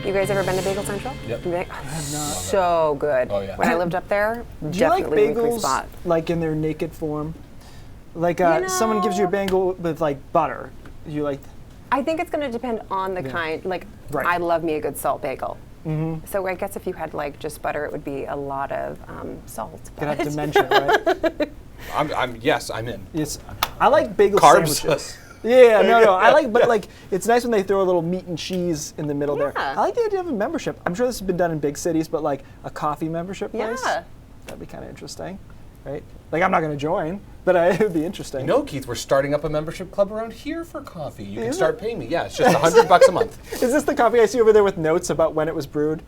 You guys ever been to Bagel Central? Yep. I have not. So good. Oh, yeah. When I lived up there, Do you like definitely weekly bagels spot. like in their naked form? Like someone gives you a bagel with like butter. You like? I think it's going to depend on the kind. Like, Right. I love me a good salt bagel. So I guess if you had like just butter, it would be a lot of salt. Gonna have but- dementia, right? Yes, I'm in. Yes. I like bagel Carbs. sandwiches. Yeah, no. I like, but like, it's nice when they throw a little meat and cheese in the middle there. Yeah. I like the idea of a membership. I'm sure this has been done in big cities, but like a coffee membership place. Yeah. That'd be kind of interesting, right? Like, I'm not going to join, but it would be interesting. You know, Keith, we're starting up a membership club around here for coffee. You can start paying me. Yeah, it's just $100 a month. Is this the coffee I see over there with notes about when it was brewed?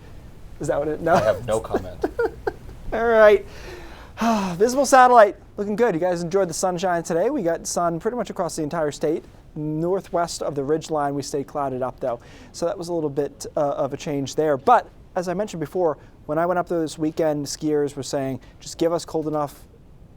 Is that what it? No. I have no comment. All right. Visible satellite, looking good. You guys enjoyed the sunshine today. We got sun pretty much across the entire state. Northwest of the ridge line, we stayed clouded up though. So that was a little bit of a change there. But as I mentioned before, when I went up there this weekend, skiers were saying, just give us cold enough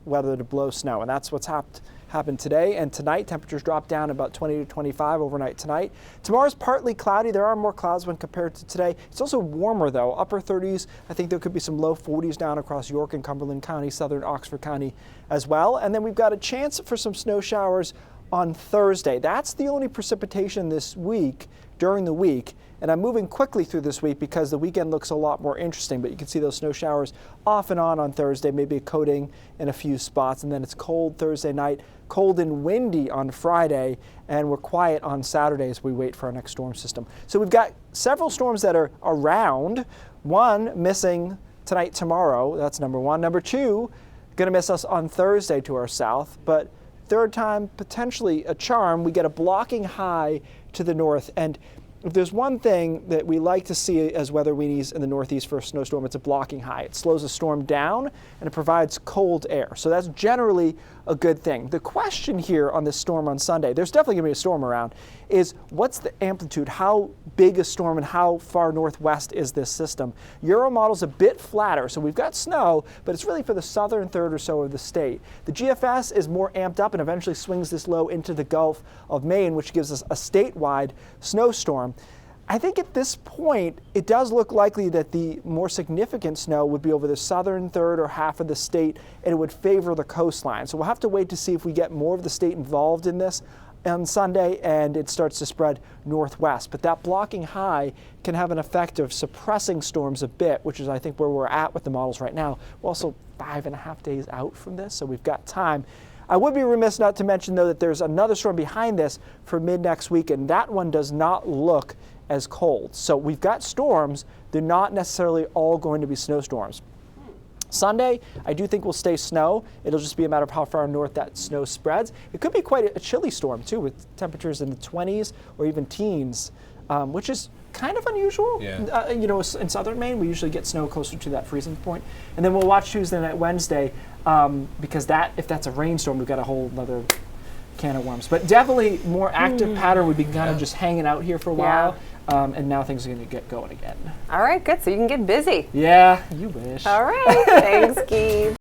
weather to blow snow. And that's what's happened today and tonight. Temperatures dropped down about 20 to 25 overnight tonight. Tomorrow's partly cloudy. There are more clouds when compared to today. It's also warmer though, upper 30s. I think there could be some low 40s down across York and Cumberland County, southern Oxford County as well. And then we've got a chance for some snow showers on Thursday. That's the only precipitation this week, during the week. And I'm moving quickly through this week because the weekend looks a lot more interesting, but you can see those snow showers off and on Thursday, maybe a coating in a few spots, and then it's cold Thursday night, cold and windy on Friday, and we're quiet on Saturday as we wait for our next storm system. So we've got several storms that are around, one missing tonight, tomorrow, that's number one. Number two, going to miss us on Thursday to our south, but third time, potentially a charm, we get a blocking high to the north. And if there's one thing that we like to see as weather weenies in the northeast for a snowstorm, it's a blocking high. It slows the storm down and it provides cold air. So that's generally a good thing. The question here on this storm on Sunday, there's definitely going to be a storm around, is what's the amplitude? How big a storm and how far northwest is this system? Euromodel's a bit flatter, so we've got snow, but it's really for the southern third or so of the state. The GFS is more amped up and eventually swings this low into the Gulf of Maine, which gives us a statewide snowstorm. I think at this point, it does look likely that the more significant snow would be over the southern third or half of the state, and it would favor the coastline. So we'll have to wait to see if we get more of the state involved in this on Sunday and it starts to spread northwest. But that blocking high can have an effect of suppressing storms a bit, which is I think where we're at with the models right now. We're also 5.5 days out from this, so we've got time. I would be remiss not to mention, though, that there's another storm behind this for mid-next week, and that one does not look as cold. So we've got storms. They're not necessarily all going to be snowstorms. Sunday, I do think will stay snow. It'll just be a matter of how far north that snow spreads. It could be quite a chilly storm, too, with temperatures in the 20s or even teens, which is kind of unusual. Yeah. You know, in southern Maine, we usually get snow closer to that freezing point. And then we'll watch Tuesday night, Wednesday, because if that's a rainstorm, we've got a whole other can of worms. But definitely more active pattern. We've been kind of just hanging out here for a while. And now things are going to get going again. All right, good. So you can get busy. Yeah, you wish. All right. Thanks, Keith.